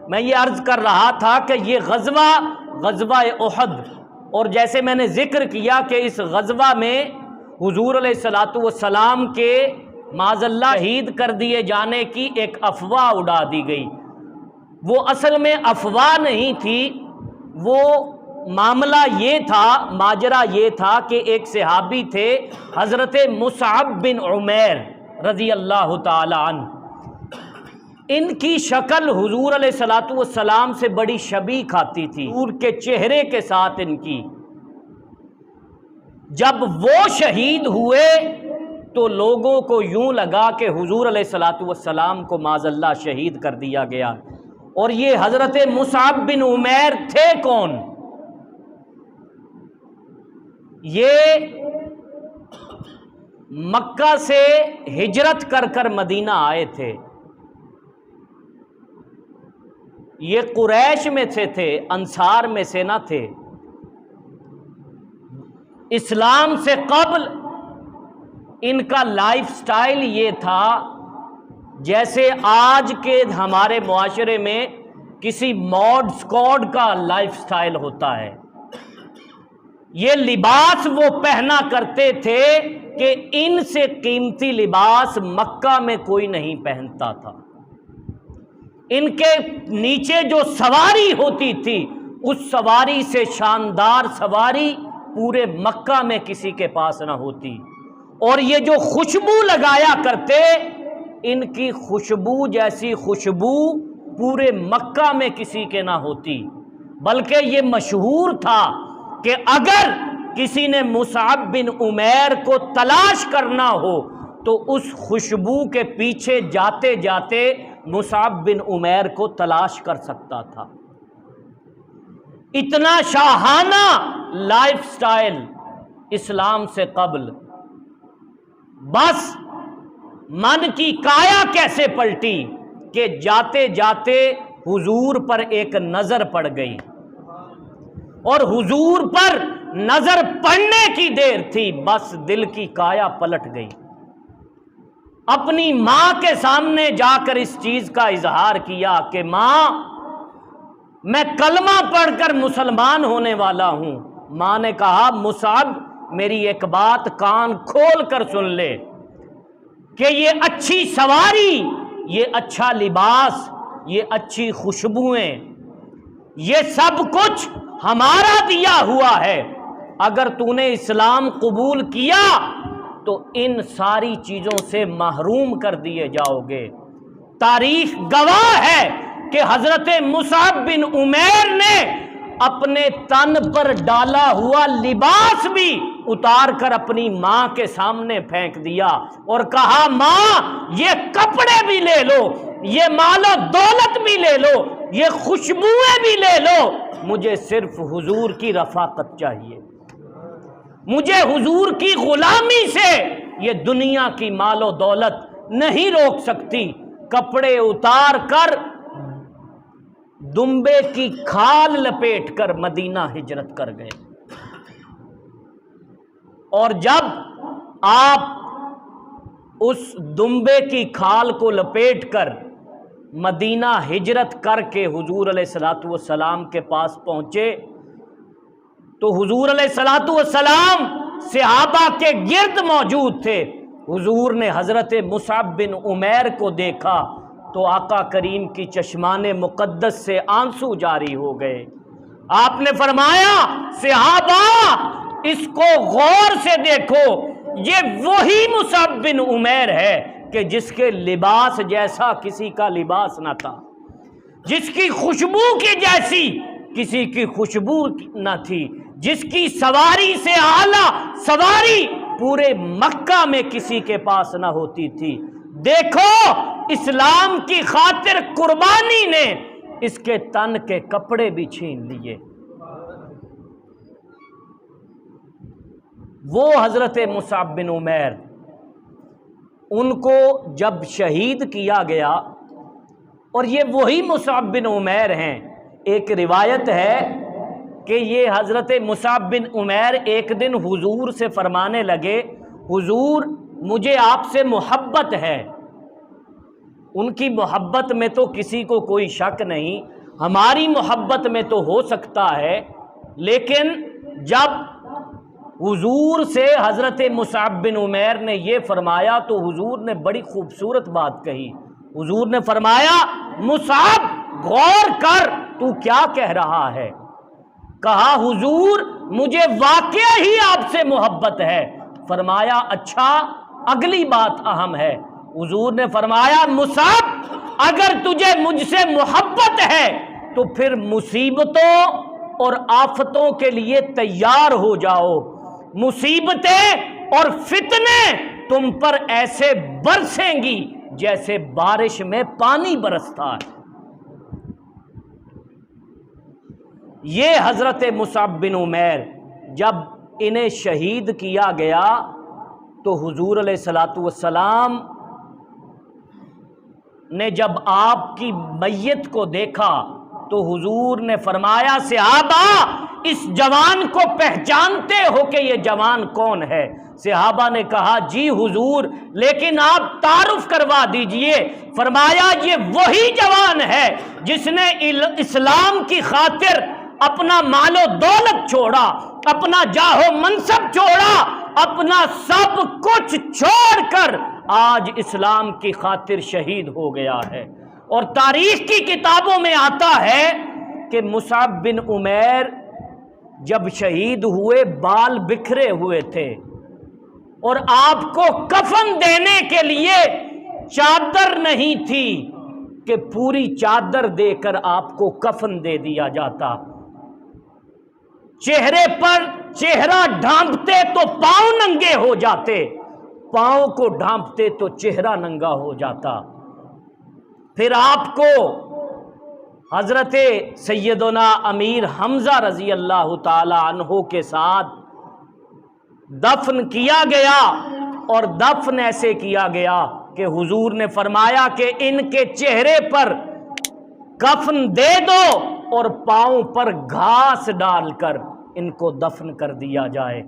میں یہ عرض کر رہا تھا کہ یہ غزوہ احد، اور جیسے میں نے ذکر کیا کہ اس غزوہ میں حضور علیہ الصلوۃ والسلام کے معاذ اللہ شہید کر دیے جانے کی ایک افواہ اڑا دی گئی۔ وہ اصل میں افواہ نہیں تھی، وہ معاملہ یہ تھا، ماجرا یہ تھا کہ ایک صحابی تھے حضرت مصعب بن عمیر رضی اللہ تعالی عنہ، ان کی شکل حضور علیہ الصلوۃ والسلام سے بڑی شبیہ کھاتی تھی، حضور کے چہرے کے ساتھ ان کی۔ جب وہ شہید ہوئے تو لوگوں کو یوں لگا کہ حضور علیہ الصلوۃ والسلام کو معاذ اللہ شہید کر دیا گیا، اور یہ حضرت مصعب بن عمیر تھے کون؟ یہ مکہ سے ہجرت کر کر مدینہ آئے تھے، یہ قریش میں سے تھے، انصار میں سے نہ تھے۔ اسلام سے قبل ان کا لائف سٹائل یہ تھا جیسے آج کے ہمارے معاشرے میں کسی ماڈ سکواڈ کا لائف سٹائل ہوتا ہے۔ یہ لباس وہ پہنا کرتے تھے کہ ان سے قیمتی لباس مکہ میں کوئی نہیں پہنتا تھا۔ ان کے نیچے جو سواری ہوتی تھی، اس سواری سے شاندار سواری پورے مکہ میں کسی کے پاس نہ ہوتی، اور یہ جو خوشبو لگایا کرتے، ان کی خوشبو جیسی خوشبو پورے مکہ میں کسی کے نہ ہوتی، بلکہ یہ مشہور تھا کہ اگر کسی نے مصعب بن عمیر کو تلاش کرنا ہو تو اس خوشبو کے پیچھے جاتے جاتے مصعب بن عمیر کو تلاش کر سکتا تھا۔ اتنا شاہانہ لائف سٹائل اسلام سے قبل۔ بس من کی کایا کیسے پلٹی کہ جاتے جاتے حضور پر ایک نظر پڑ گئی، اور حضور پر نظر پڑنے کی دیر تھی، بس دل کی کایا پلٹ گئی۔ اپنی ماں کے سامنے جا کر اس چیز کا اظہار کیا کہ ماں، میں کلمہ پڑھ کر مسلمان ہونے والا ہوں۔ ماں نے کہا مصعب میری ایک بات کان کھول کر سن لے کہ یہ اچھی سواری، یہ اچھا لباس، یہ اچھی خوشبوئیں، یہ سب کچھ ہمارا دیا ہوا ہے۔ اگر تو نے اسلام قبول کیا تو ان ساری چیزوں سے محروم کر دیے جاؤ گے۔ تاریخ گواہ ہے کہ حضرت مصعب بن عمیر نے اپنے تن پر ڈالا ہوا لباس بھی اتار کر اپنی ماں کے سامنے پھینک دیا اور کہا ماں یہ کپڑے بھی لے لو، یہ مال و دولت بھی لے لو، یہ خوشبوئیں بھی لے لو، مجھے صرف حضور کی رفاقت چاہیے، مجھے حضور کی غلامی سے یہ دنیا کی مال و دولت نہیں روک سکتی۔ کپڑے اتار کر دمبے کی کھال لپیٹ کر مدینہ ہجرت کر گئے، اور جب آپ اس دمبے کی کھال کو لپیٹ کر مدینہ ہجرت کر کے حضور علیہ الصلوۃ والسلام کے پاس پہنچے تو حضور علیہ الصلوۃ والسلام صحابہ کے گرد موجود تھے۔ حضور نے حضرت مصعب بن عمیر کو دیکھا تو آقا کریم کی چشمان مقدس سے آنسو جاری ہو گئے۔ آپ نے فرمایا صحابہ اس کو غور سے دیکھو، یہ وہی مصعب بن عمیر ہے کہ جس کے لباس جیسا کسی کا لباس نہ تھا، جس کی خوشبو کی جیسی کسی کی خوشبو نہ تھی، جس کی سواری سے اعلیٰ سواری پورے مکہ میں کسی کے پاس نہ ہوتی تھی۔ دیکھو اسلام کی خاطر قربانی نے اس کے تن کے کپڑے بھی چھین لیے۔ وہ حضرت مصعب بن عمیر، ان کو جب شہید کیا گیا، اور یہ وہی مصعب بن عمیر ہیں۔ ایک روایت ہے کہ یہ حضرت مصعب بن عمیر ایک دن حضور سے فرمانے لگے حضور مجھے آپ سے محبت ہے۔ ان کی محبت میں تو کسی کو کوئی شک نہیں، ہماری محبت میں تو ہو سکتا ہے، لیکن جب حضور سے حضرت مصعب بن عمیر نے یہ فرمایا تو حضور نے بڑی خوبصورت بات کہی۔ حضور نے فرمایا مصعب غور کر، تو کیا کہہ رہا ہے؟ کہا حضور مجھے واقعہ ہی آپ سے محبت ہے۔ فرمایا اچھا اگلی بات اہم ہے۔ حضور نے فرمایا مصعب اگر تجھے مجھ سے محبت ہے تو پھر مصیبتوں اور آفتوں کے لیے تیار ہو جاؤ، مصیبتیں اور فتنے تم پر ایسے برسیں گی جیسے بارش میں پانی برستا ہے۔ یہ حضرت مصعب بن عمیر جب انہیں شہید کیا گیا تو حضور علیہ الصلوۃ والسلام نے جب آپ کی میت کو دیکھا تو حضور نے فرمایا صحابہ اس جوان کو پہچانتے ہو کہ یہ جوان کون ہے؟ صحابہ نے کہا جی حضور، لیکن آپ تعارف کروا دیجئے۔ فرمایا یہ وہی جوان ہے جس نے اسلام کی خاطر اپنا مال و دولت چھوڑا، اپنا جاہ و منصب چھوڑا، اپنا سب کچھ چھوڑ کر آج اسلام کی خاطر شہید ہو گیا ہے۔ اور تاریخ کی کتابوں میں آتا ہے کہ مصعب بن عمیر جب شہید ہوئے بال بکھرے ہوئے تھے اور آپ کو کفن دینے کے لیے چادر نہیں تھی کہ پوری چادر دے کر آپ کو کفن دے دیا جاتا، چہرے پر چہرہ ڈھانپتے تو پاؤں ننگے ہو جاتے، پاؤں کو ڈھانپتے تو چہرہ ننگا ہو جاتا۔ پھر آپ کو حضرت سیدنا امیر حمزہ رضی اللہ تعالی عنہ کے ساتھ دفن کیا گیا، اور دفن ایسے کیا گیا کہ حضور نے فرمایا کہ ان کے چہرے پر کفن دے دو اور پاؤں پر گھاس ڈال کر ان کو دفن کر دیا جائے۔